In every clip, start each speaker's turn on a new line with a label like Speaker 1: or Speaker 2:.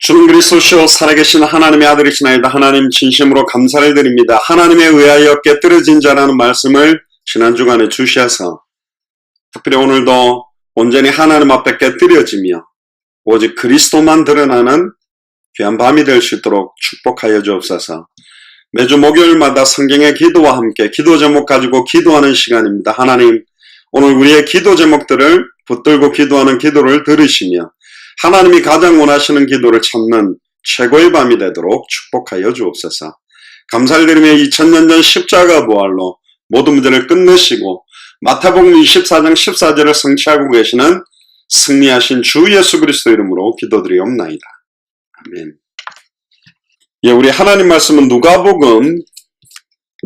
Speaker 1: 주는 그리스도시요 살아계신 하나님의 아들이시나이다. 하나님 진심으로 감사를 드립니다. 하나님에 의하여 깨뜨려진 자라는 말씀을 지난 주간에 주시어서 특별히 오늘도 온전히 하나님 앞에 깨뜨려지며 오직 그리스도만 드러나는 귀한 밤이 될 수 있도록 축복하여 주옵소서. 매주 목요일마다 성경의 기도와 함께 기도 제목 가지고 기도하는 시간입니다. 하나님, 오늘 우리의 기도 제목들을 붙들고 기도하는 기도를 들으시며 하나님이 가장 원하시는 기도를 찾는 최고의 밤이 되도록 축복하여 주옵소서. 감사를 드리며 2000년 전 십자가 부활로 모든 문제를 끝내시고 마태복음 24장 14절을 성취하고 계시는 승리하신 주 예수 그리스도 이름으로 기도드리옵나이다. 아멘. 예, 우리 하나님 말씀은 누가복음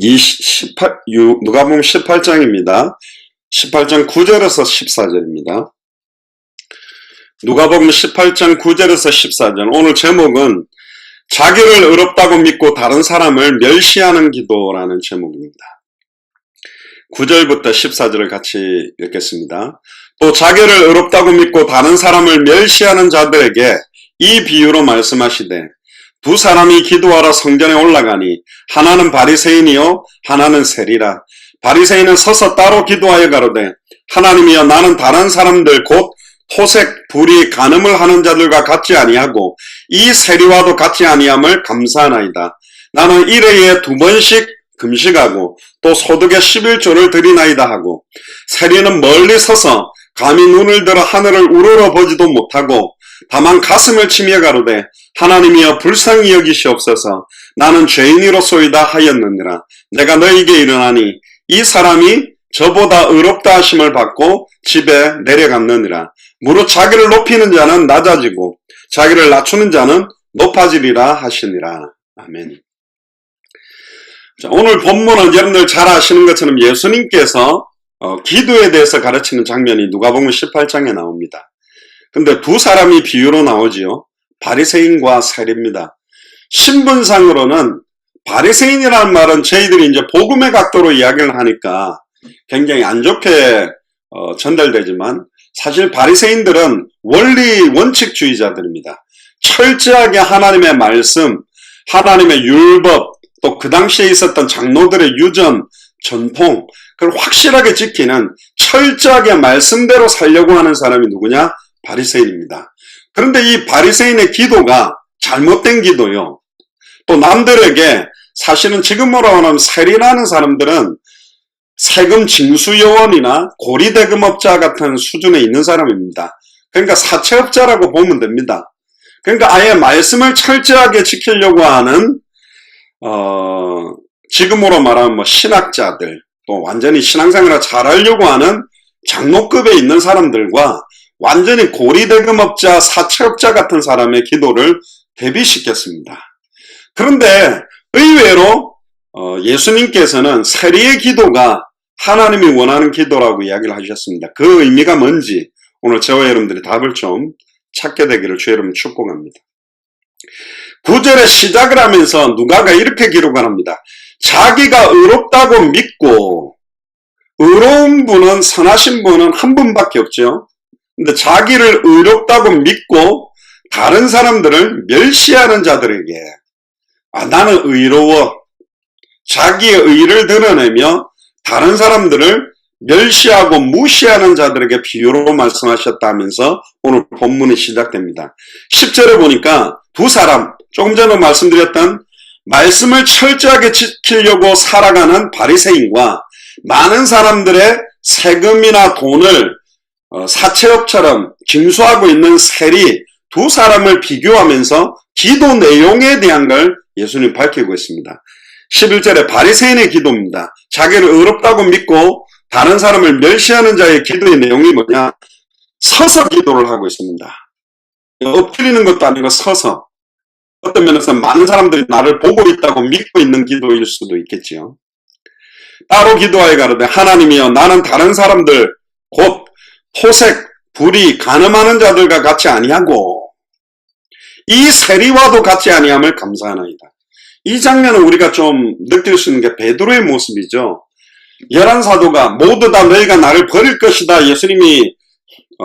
Speaker 1: 18장입니다. 18장 9절에서 14절입니다. 누가복음 18장 9절에서 14절. 오늘 제목은 자기를 의롭다고 믿고 다른 사람을 멸시하는 기도라는 제목입니다. 9절부터 14절을 같이 읽겠습니다. 또 자기를 의롭다고 믿고 다른 사람을 멸시하는 자들에게 이 비유로 말씀하시되 두 사람이 기도하러 성전에 올라가니 하나는 바리새인이요 하나는 세리라. 바리새인은 서서 따로 기도하여 가로되 하나님이여, 나는 다른 사람들 곧 토색, 불의, 간음을 하는 자들과 같지 아니하고 이 세리와도 같지 아니함을 감사하나이다. 나는 일회에 2번씩 금식하고 또 소득의 11조를 드리나이다 하고, 세리는 멀리 서서 감히 눈을 들어 하늘을 우러러 보지도 못하고 다만 가슴을 치며 가로되 하나님이여, 불쌍히 여기시옵소서. 나는 죄인이로소이다 하였느니라. 내가 너희에게 이르나니 이 사람이 저보다 의롭다 하심을 받고 집에 내려갔느니라. 무릇 자기를 높이는 자는 낮아지고 자기를 낮추는 자는 높아지리라 하시니라. 아멘. 자, 오늘 본문은 여러분들 잘 아시는 것처럼 예수님께서 기도에 대해서 가르치는 장면이 누가복음 18장에 나옵니다. 근데 두 사람이 비유로 나오지요. 바리새인과 세리입니다. 신분상으로는 바리새인이라는 말은 저희들이 이제 복음의 각도로 이야기를 하니까 굉장히 안 좋게 전달되지만, 사실 바리새인들은 원리 원칙주의자들입니다. 철저하게 하나님의 말씀, 하나님의 율법, 또 그 당시에 있었던 장로들의 유전, 전통, 그걸 확실하게 지키는 철저하게 말씀대로 살려고 하는 사람이 누구냐? 바리새인입니다. 그런데 이 바리새인의 기도가 잘못된 기도요. 또 남들에게, 사실은 지금으로 하면 세리라는 사람들은 세금 징수요원이나 고리대금업자 같은 수준에 있는 사람입니다. 그러니까 사채업자라고 보면 됩니다. 그러니까 아예 말씀을 철저하게 지키려고 하는 지금으로 말하면 신학자들, 또 완전히 신앙생활을 잘하려고 하는 장로급에 있는 사람들과 완전히 고리대금업자, 사채업자 같은 사람의 기도를 대비시켰습니다. 그런데 의외로 예수님께서는 세리의 기도가 하나님이 원하는 기도라고 이야기를 하셨습니다. 그 의미가 뭔지 오늘 저와 여러분들이 답을 좀 찾게 되기를 주 여러분 축복합니다. 9절에 시작을 하면서 누가가 이렇게 기록을 합니다. 자기가 의롭다고 믿고, 의로운 분은, 선하신 분은 한 분밖에 없죠. 근데 자기를 의롭다고 믿고 다른 사람들을 멸시하는 자들에게, 나는 의로워, 자기의 의를 드러내며 다른 사람들을 멸시하고 무시하는 자들에게 비유로 말씀하셨다면서 오늘 본문이 시작됩니다. 10절에 보니까 두 사람, 조금 전에 말씀드렸던 말씀을 철저하게 지키려고 살아가는 바리새인과 많은 사람들의 세금이나 돈을 사채업처럼 징수하고 있는 세리, 두 사람을 비교하면서 기도 내용에 대한 걸 예수님 밝히고 있습니다. 11절에 바리새인의 기도입니다. 자기를 의롭다고 믿고 다른 사람을 멸시하는 자의 기도의 내용이 뭐냐? 서서 기도를 하고 있습니다. 엎드리는 것도 아니고 서서. 어떤 면에서 많은 사람들이 나를 보고 있다고 믿고 있는 기도일 수도 있겠지요. 따로 기도하여 가로되 하나님이여, 나는 다른 사람들 곧 토색, 불의, 간음하는 자들과 같이 아니하고 이 세리와도 같이 아니함을 감사하나이다. 이 장면은 우리가 좀 느낄 수 있는 게 베드로의 모습이죠. 11사도가 모두 다 너희가 나를 버릴 것이다, 예수님이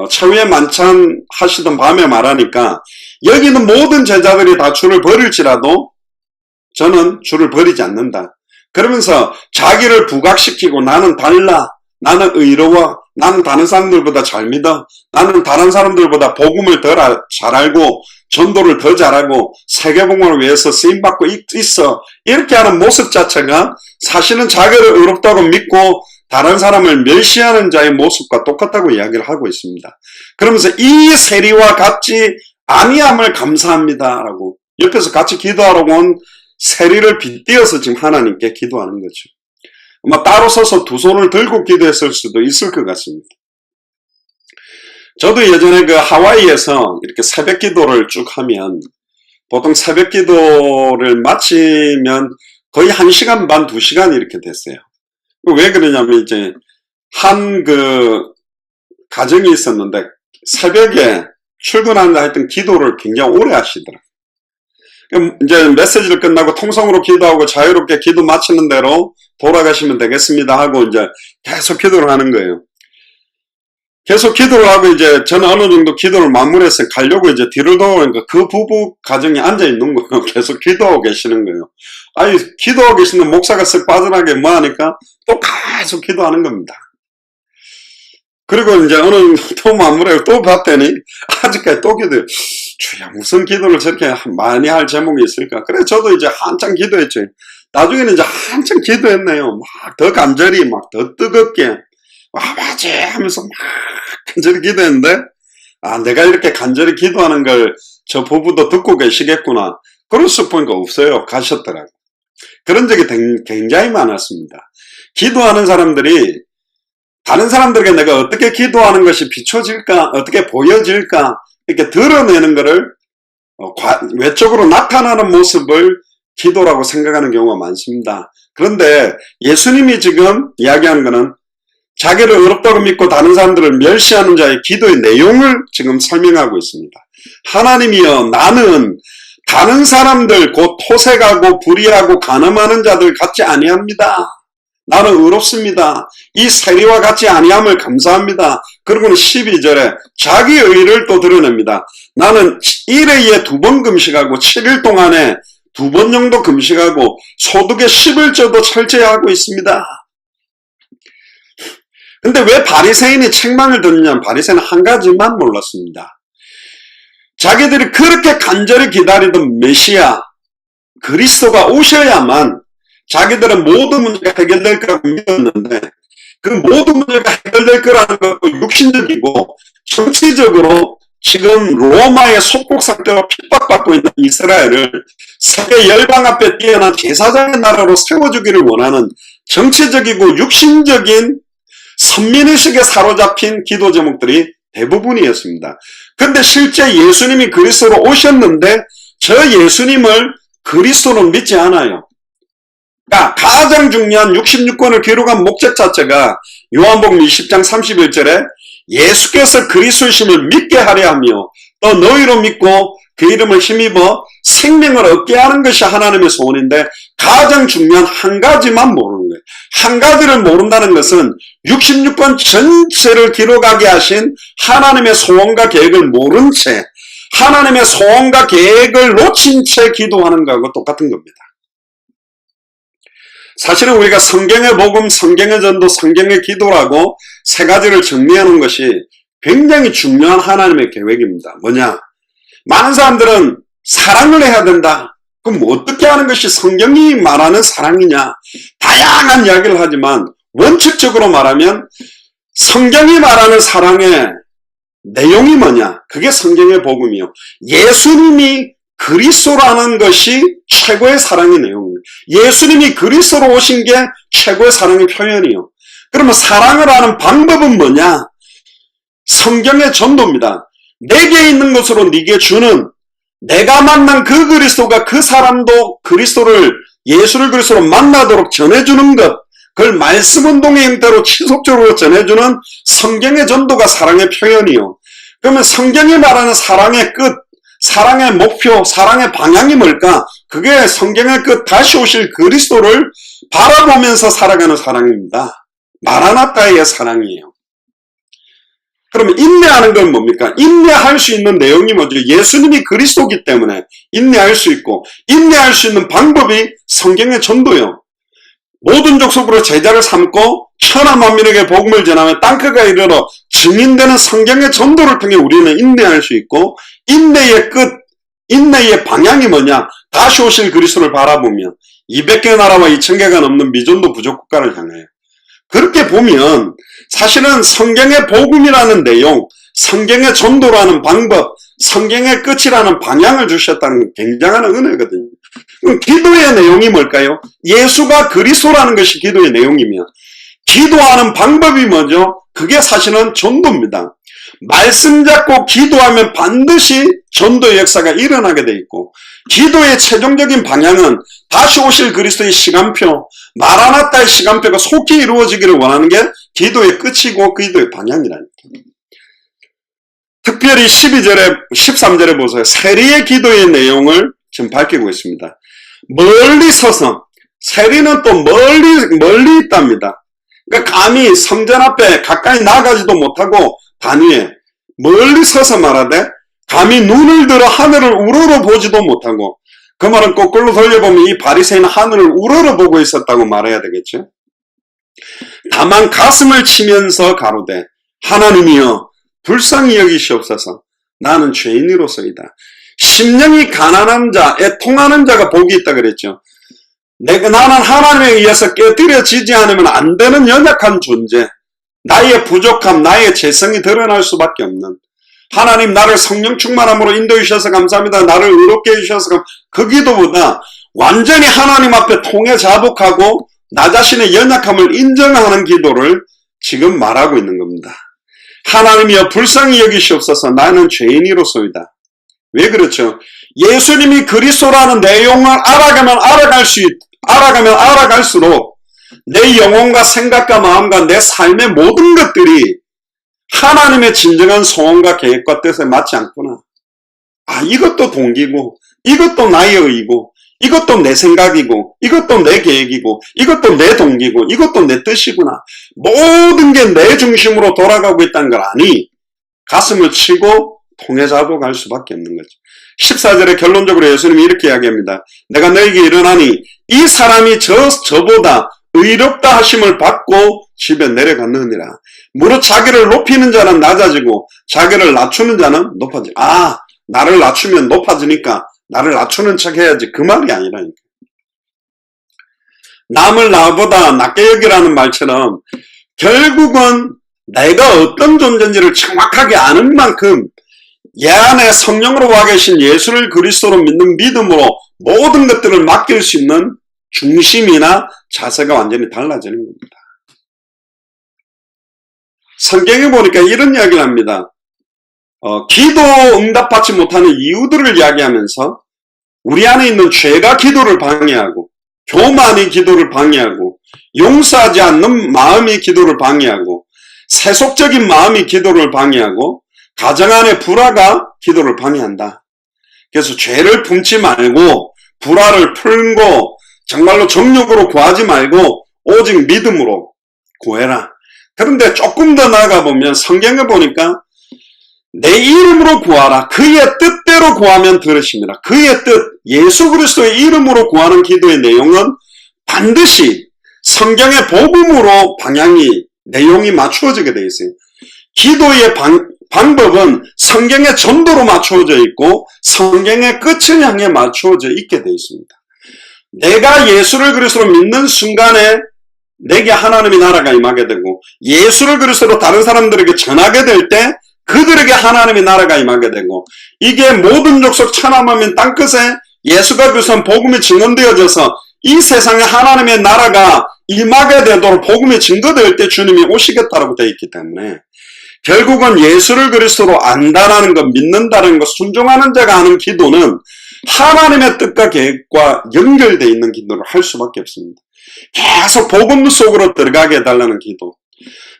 Speaker 1: 최후의 만찬 하시던 밤에 말하니까 여기 있는 모든 제자들이 다 주를 버릴지라도 저는 주를 버리지 않는다. 그러면서 자기를 부각시키고 나는 달라, 나는 의로워, 나는 다른 사람들보다 잘 믿어, 나는 다른 사람들보다 복음을 더 잘 알고 전도를 더 잘하고 세계복음을 위해서 쓰임받고 있어. 이렇게 하는 모습 자체가 사실은 자기를 의롭다고 믿고 다른 사람을 멸시하는 자의 모습과 똑같다고 이야기를 하고 있습니다. 그러면서 이 세리와 같이 아니함을 감사합니다라고 옆에서 같이 기도하러 온 세리를 빗대어서 지금 하나님께 기도하는 거죠. 아마 따로 서서 두 손을 들고 기도했을 수도 있을 것 같습니다. 저도 예전에 그 하와이에서 이렇게 새벽 기도를 쭉 하면 보통 새벽 기도를 마치면 거의 1시간 반, 2시간 이렇게 됐어요. 왜 그러냐면 이제 한 그 가정이 있었는데 새벽에 출근한다 하여튼 기도를 굉장히 오래 하시더라고요. 이제 메시지를 끝나고 통성으로 기도하고 자유롭게 기도 마치는 대로 돌아가시면 되겠습니다 하고 이제 계속 기도를 하는 거예요. 계속 기도를 하고 이제 저는 어느 정도 기도를 마무리해서 가려고 이제 뒤를 돌아보니까 그 부부 가정이 앉아있는 거예요. 계속 기도하고 계시는 거예요. 아니, 기도하고 계시는 목사가 쓱 빠져나게 뭐 하니까 또 계속 기도하는 겁니다. 그리고 이제 어느 또 마무리하고 또 봤더니 아직까지 또 기도해요. 주야, 무슨 기도를 저렇게 많이 할 제목이 있을까? 그래, 저도 이제 한참 기도했죠. 나중에는 이제 한참 기도했네요. 막 더 간절히, 막 더 뜨겁게. 아버지 하면서 막 간절히 기도했는데, 아, 내가 이렇게 간절히 기도하는 걸 저 부부도 듣고 계시겠구나. 그럴 수 보니까 없어요. 가셨더라고요. 그런 적이 굉장히 많았습니다. 기도하는 사람들이 다른 사람들에게 내가 어떻게 기도하는 것이 비춰질까, 어떻게 보여질까, 이렇게 드러내는 것을 외적으로 나타나는 모습을 기도라고 생각하는 경우가 많습니다. 그런데 예수님이 지금 이야기하는 것은 자기를 의롭다고 믿고 다른 사람들을 멸시하는 자의 기도의 내용을 지금 설명하고 있습니다. 하나님이여, 나는 다른 사람들 곧 토색하고 불의하고 간음하는 자들 같지 아니합니다. 나는 의롭습니다. 이 세리와 같이 아니함을 감사합니다. 그리고는 12절에 자기 의를 또 드러냅니다. 나는 1회에 2번 금식하고 7일 동안에 2번 정도 금식하고 소득의 11조도 철저히 하고 있습니다. 근데 왜 바리새인이 책망을 듣느냐면 바리새인은 한 가지만 몰랐습니다. 자기들이 그렇게 간절히 기다리던 메시아 그리스도가 오셔야만 자기들은 모든 문제가 해결될 거라고 믿었는데 그 모든 문제가 해결될 거라는 것도 육신적이고 정치적으로 지금 로마의 속국 상태로 핍박받고 있는 이스라엘을 세계 열방 앞에 뛰어난 제사장의 나라로 세워주기를 원하는 정치적이고 육신적인 선민의식에 사로잡힌 기도 제목들이 대부분이었습니다. 그런데 실제 예수님이 그리스도로 오셨는데 저 예수님을 그리스도로 믿지 않아요. 그러니까 가장 중요한 66권을 기록한 목적 자체가 요한복음 20장 31절에 예수께서 그리스도이심을 믿게 하려 하며 또 너희로 믿고 그 이름을 힘입어 생명을 얻게 하는 것이 하나님의 소원인데 가장 중요한 한 가지만 모르는 거예요. 한 가지를 모른다는 것은 66권 전체를 기록하게 하신 하나님의 소원과 계획을 모른 채 하나님의 소원과 계획을 놓친 채 기도하는 것하고 똑같은 겁니다. 사실은 우리가 성경의 복음, 성경의 전도, 성경의 기도라고 세 가지를 정리하는 것이 굉장히 중요한 하나님의 계획입니다. 뭐냐? 많은 사람들은 사랑을 해야 된다. 그럼 어떻게 하는 것이 성경이 말하는 사랑이냐? 다양한 이야기를 하지만 원칙적으로 말하면 성경이 말하는 사랑의 내용이 뭐냐? 그게 성경의 복음이요. 예수님이 그리스도라는 것이 최고의 사랑의 내용입니다. 예수님이 그리스도로 오신 게 최고의 사랑의 표현이요. 그러면 사랑을 하는 방법은 뭐냐? 성경의 전도입니다. 내게 있는 것으로 네게 주는 내가 만난 그 그리스도가 그 사람도 그리스도를 예수를 그리스도로 만나도록 전해주는 것, 그걸 말씀운동의 형태로 지속적으로 전해주는 성경의 전도가 사랑의 표현이요. 그러면 성경이 말하는 사랑의 끝, 사랑의 목표, 사랑의 방향이 뭘까? 그게 성경의 끝 다시 오실 그리스도를 바라보면서 살아가는 사랑입니다. 마라나타의 사랑이에요. 그러면 인내하는 건 뭡니까? 인내할 수 있는 내용이 뭐죠? 예수님이 그리스도이기 때문에 인내할 수 있고, 인내할 수 있는 방법이 성경의 전도요. 모든 족속으로 제자를 삼고 천하 만민에게 복음을 전하며 땅끝까지 이르러 증인되는 성경의 전도를 통해 우리는 인내할 수 있고, 인내의 끝, 인내의 방향이 뭐냐? 다시 오실 그리스도를 바라보며 200개 나라와 2000개가 넘는 미전도 부족 국가를 향하여. 그렇게 보면 사실은 성경의 복음이라는 내용, 성경의 전도라는 방법, 성경의 끝이라는 방향을 주셨다는 굉장한 은혜거든요. 그럼 기도의 내용이 뭘까요? 예수가 그리스도라는 것이 기도의 내용이며, 기도하는 방법이 뭐죠? 그게 사실은 전도입니다. 말씀 잡고 기도하면 반드시 전도의 역사가 일어나게 돼 있고, 기도의 최종적인 방향은 다시 오실 그리스도의 시간표, 마라나타의 시간표가 속히 이루어지기를 원하는 게 기도의 끝이고 기도의 방향이라니까. 특별히 12절에 13절에 보세요. 세리의 기도의 내용을 지금 밝히고 있습니다. 멀리 서서, 세리는 또 멀리 있답니다. 그러니까 감히 성전 앞에 가까이 나가지도 못하고 단 위에 멀리 서서 말하되, 감히 눈을 들어 하늘을 우러러 보지도 못하고, 그 말은 거꾸로 돌려보면 이 바리새인은 하늘을 우러러 보고 있었다고 말해야 되겠죠. 다만 가슴을 치면서 가로되, 하나님이여 불쌍히 여기시옵소서. 나는 죄인으로서이다. 심령이 가난한 자, 애통하는 자가 복이 있다 그랬죠. 나는 하나님에 의해서 깨뜨려지지 않으면 안 되는 연약한 존재, 나의 부족함, 나의 죄성이 드러날 수밖에 없는, 하나님 나를 성령 충만함으로 인도해 주셔서 감사합니다. 나를 의롭게 해주셔서 그 기도보다 완전히 하나님 앞에 통해 자복하고 나 자신의 연약함을 인정하는 기도를 지금 말하고 있는 겁니다. 하나님이여 불쌍히 여기시옵소서. 나는 죄인이로소이다. 왜 그렇죠? 예수님이 그리스도라는 내용을 알아가면 알아갈수록 내 영혼과 생각과 마음과 내 삶의 모든 것들이 하나님의 진정한 소원과 계획과 뜻에 맞지 않구나. 이것도 동기고, 이것도 나의 의이고, 이것도 내 생각이고, 이것도 내 계획이고, 이것도 내 동기고, 이것도 내 뜻이구나. 모든 게 내 중심으로 돌아가고 있다는 걸 아니, 가슴을 치고 통해 자복할 수밖에 없는 거죠. 14절에 결론적으로 예수님이 이렇게 이야기합니다. 내가 너에게 이르나니 이 사람이 저보다 의롭다 하심을 받고 집에 내려갔느니라. 무릇 자기를 높이는 자는 낮아지고 자기를 낮추는 자는 높아지고. 나를 낮추면 높아지니까 나를 낮추는 척 해야지, 그 말이 아니라니까. 남을 나보다 낮게 여기라는 말처럼 결국은 내가 어떤 존재인지를 정확하게 아는 만큼 얘 안에 성령으로 와 계신 예수를 그리스도로 믿는 믿음으로 모든 것들을 맡길 수 있는 중심이나 자세가 완전히 달라지는 겁니다. 성경에 보니까 이런 이야기를 합니다. 기도 응답받지 못하는 이유들을 이야기하면서 우리 안에 있는 죄가 기도를 방해하고, 교만이 기도를 방해하고, 용서하지 않는 마음이 기도를 방해하고, 세속적인 마음이 기도를 방해하고, 가정 안의 불화가 기도를 방해한다. 그래서 죄를 품지 말고 불화를 풀고 정말로 정욕으로 구하지 말고 오직 믿음으로 구해라. 그런데 조금 더 나아가 보면 성경에 보니까 내 이름으로 구하라. 그의 뜻대로 구하면 들으십니다. 그의 뜻, 예수 그리스도의 이름으로 구하는 기도의 내용은 반드시 성경의 복음으로 내용이 맞추어지게 되어 있어요. 기도의 방법은 성경의 전도로 맞추어져 있고 성경의 끝을 향해 맞추어져 있게 되어 있습니다. 내가 예수를 그리스도로 믿는 순간에 내게 하나님의 나라가 임하게 되고, 예수를 그리스도로 다른 사람들에게 전하게 될 때 그들에게 하나님의 나라가 임하게 되고, 이게 모든 족속 천하 만민 땅끝에 예수가 그리스도는 복음이 증언되어져서 이 세상에 하나님의 나라가 임하게 되도록 복음이 증거될 때 주님이 오시겠다라고 되어 있기 때문에 결국은 예수를 그리스도로 안다라는 것, 믿는다는 것, 순종하는 자가 하는 기도는 하나님의 뜻과 계획과 연결되어 있는 기도를 할 수밖에 없습니다. 계속 복음 속으로 들어가게 해달라는 기도.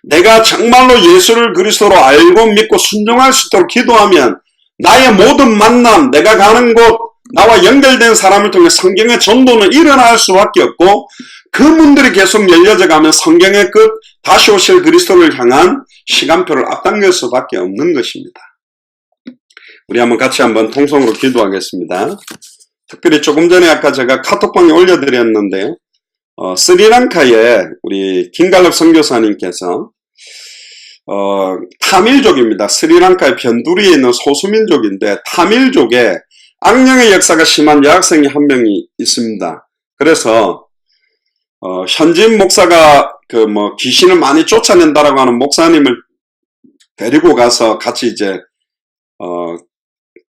Speaker 1: 내가 정말로 예수를 그리스도로 알고 믿고 순종할 수 있도록 기도하면 나의 모든 만남, 내가 가는 곳, 나와 연결된 사람을 통해 성경의 전도는 일어날 수밖에 없고, 그 문들이 계속 열려져 가면 성경의 끝, 다시 오실 그리스도를 향한 시간표를 앞당길 수밖에 없는 것입니다. 우리 같이 한번 통성으로 기도하겠습니다. 특별히 조금 전에 아까 제가 카톡방에 올려드렸는데요. 스리랑카에 우리 김갈렙 선교사님께서 타밀족입니다. 스리랑카의 변두리에 있는 소수민족인데 타밀족에 악령의 역사가 심한 여학생이 한 명이 있습니다. 그래서 현진 목사가 귀신을 많이 쫓아낸다라고 하는 목사님을 데리고 가서 같이 이제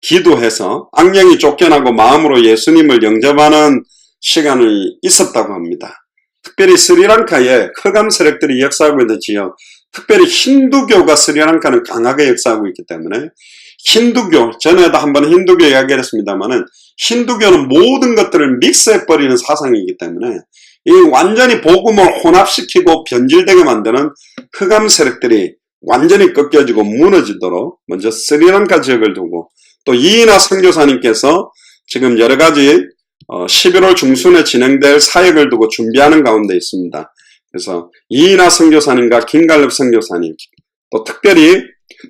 Speaker 1: 기도해서 악령이 쫓겨나고 마음으로 예수님을 영접하는 시간이 있었다고 합니다. 특별히 스리랑카에 흑암 세력들이 역사하고 있는 지역, 특별히 힌두교가 스리랑카는 강하게 역사하고 있기 때문에 힌두교, 전에도 한번 힌두교 이야기를 했습니다만은 힌두교는 모든 것들을 믹스해버리는 사상이기 때문에 이 완전히 복음을 혼합시키고 변질되게 만드는 흑암 세력들이 완전히 꺾여지고 무너지도록 먼저 스리랑카 지역을 두고 또 이인하 선교사님께서 지금 여러가지 11월 중순에 진행될 사역을 두고 준비하는 가운데 있습니다. 그래서 이인하 선교사님과 김갈렙 선교사님 또 특별히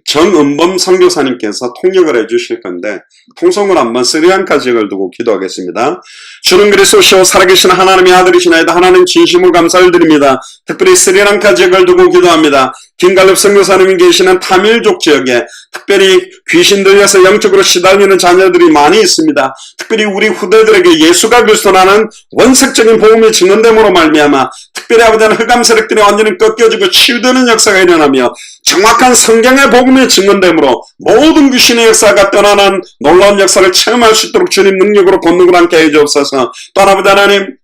Speaker 1: 정은범 선교사님께서 통역을 해주실 건데 통성으로 한번 스리랑카 지역을 두고 기도하겠습니다. 주는 그리스도시오 살아계신 하나님의 아들이시나이다. 하나님 진심으로 감사를 드립니다. 특별히 스리랑카 지역을 두고 기도합니다. 김갈렙 선교사님이 계시는 타밀족 지역에 특별히 귀신 들려서 영적으로 시달리는 자녀들이 많이 있습니다. 특별히 우리 후대들에게 예수가 그리스도라는 원색적인 복음이 증언됨으로 말미암아 특별히 아버지는 흑암 세력들이 완전히 꺾여지고 치유되는 역사가 일어나며 정확한 성경의 복음이 증언됨으로 모든 귀신의 역사가 떠나는 놀라운 역사를 체험할 수 있도록 주님 능력으로 권능을 함께 해주옵소서. 또 아버지 하나님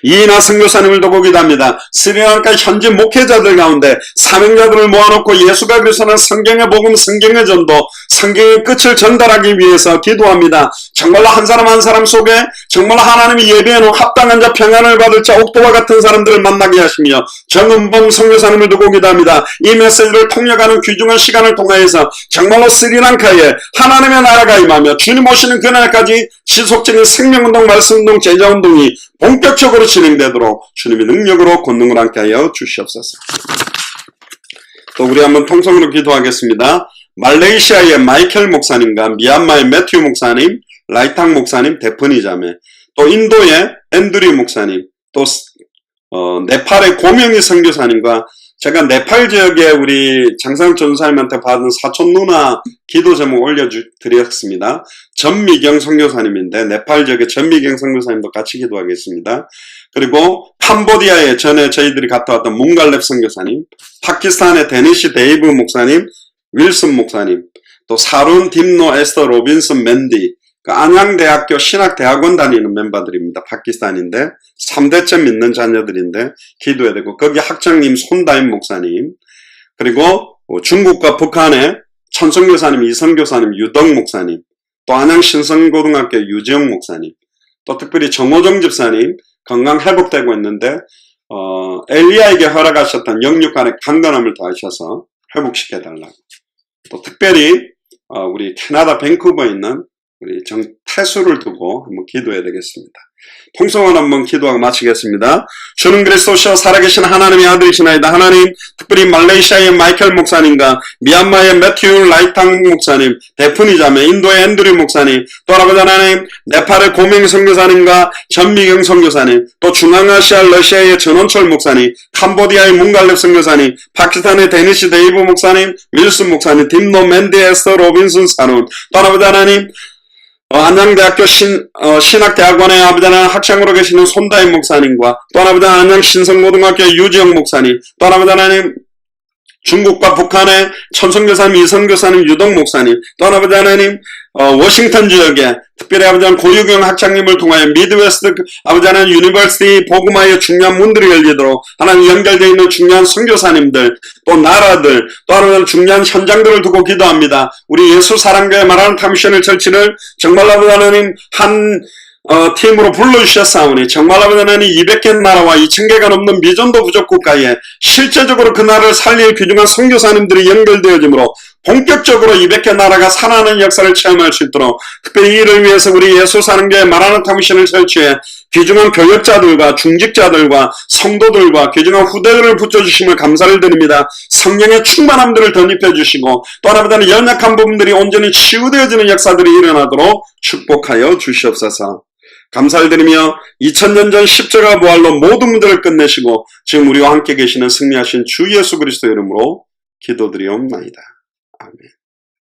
Speaker 1: 이인하 선교사님을 두고 기도합니다. 스리랑카 현지 목회자들 가운데 사명자들을 모아놓고 예수가 그리스도는 성경의 복음, 성경의 전도, 성경의 끝을 전달하기 위해서 기도합니다. 정말로 한 사람 한 사람 속에 정말로 하나님이 예배해놓은 합당한 자, 평안을 받을 자, 옥도와 같은 사람들을 만나게 하시며 정은범 선교사님을 두고 기도합니다. 이 메시지를 통역하는 귀중한 시간을 통하여서 정말로 스리랑카에 하나님의 나라가 임하며 주님 오시는 그날까지 지속적인 생명운동, 말씀운동, 제자운동이 본격적으로 진행되도록 주님의 능력으로 권능을 함께 하여 주시옵소서. 또 우리 한번 통성으로 기도하겠습니다. 말레이시아의 마이켈 목사님과 미얀마의 매튜 목사님, 라이탕 목사님, 데프니 자매, 또 인도의 앤드류 목사님, 또 네팔의 고명희 선교사님과 제가 네팔 지역에 우리 장상 전사님한테 받은 사촌 누나 기도 제목 올려드렸습니다. 전미경 선교사님인데 네팔 지역의 전미경 선교사님도 같이 기도하겠습니다. 그리고 캄보디아에 전에 저희들이 갔다 왔던 뭉갈렙 선교사님, 파키스탄의 데니시 데이브 목사님, 윌슨 목사님, 또 사룬 딤노 에스터 로빈슨 맨디, 안양대학교 신학대학원 다니는 멤버들입니다. 파키스탄인데 3대째 믿는 자녀들인데 기도해야 되고 거기 학장님 손다임 목사님, 그리고 중국과 북한의 천성교사님, 이성교사님, 유덕 목사님, 또 안양 신성고등학교 유지영 목사님, 또 특별히 정호정 집사님 건강 회복되고 있는데 엘리야에게 허락하셨던 영육간의 강건함을 더하셔서 회복시켜달라고. 또 특별히 우리 캐나다 밴쿠버에 있는 우리 정태수를 두고 한번 기도해야 되겠습니다. 통성을 한번 기도하고 마치겠습니다. 주는 그리스도시여 살아계신 하나님의 아들이시나이다. 하나님, 특별히 말레이시아의 마이켈 목사님과 미얀마의 매튜 라이탕 목사님, 데프니 자매, 인도의 앤드류 목사님, 또 아버지 하나님, 네팔의 고명 선교사님과 전미경 선교사님, 또 중앙아시아 러시아의 전원철 목사님, 캄보디아의 뭉갈렙 선교사님, 파키스탄의 데니시 데이브 목사님, 윌슨 목사님, 딤노 맨디 에스터 로빈슨 사룬, 또 아버지 하나님, 안양대학교 신학대학원의 아버지 하나님 학장으로 계시는 손다임 목사님과 또 아버지 하나님 안양 신성고등학교 유지영 목사님, 또 아버지 하나님 중국과 북한의 천성교사님, 이성교사님, 유덕 목사님, 또 아버지 하나님 워싱턴 지역에 특별히 아버지 하나님 고유경 학장님을 통하여 미드웨스트 아버지 하나님 유니버시티 복음화의 중요한 문들이 열리도록 하나님 연결되어 있는 중요한 선교사님들, 또 나라들, 또 하나님 중요한 현장들을 두고 기도합니다. 우리 예수 사랑교회 말하는 타미션을 철치를 정말 아버지 하나님 한 팀으로 불러주셨사오니 정말 아버지 하나님 200개 나라와 2000개가 넘는 미전도 부족 국가에 실제적으로 그 나라를 살릴 귀중한 선교사님들이 연결되어지므로 본격적으로 200개 나라가 살아나는 역사를 체험할 수 있도록 특별히 이를 위해서 우리 예수사랑교회 마라나타 미션을 설치해 귀중한 교역자들과 중직자들과 성도들과 귀중한 후대들을 붙여주심을 감사를 드립니다. 성령의 충만함들을 덧입혀 주시고 또 하나보다는 연약한 부분들이 온전히 치유되어지는 역사들이 일어나도록 축복하여 주시옵소서. 감사를 드리며 2000년 전 십자가 부활로 모든 문제를 끝내시고 지금 우리와 함께 계시는 승리하신 주 예수 그리스도 이름으로 기도드리옵나이다. 아멘.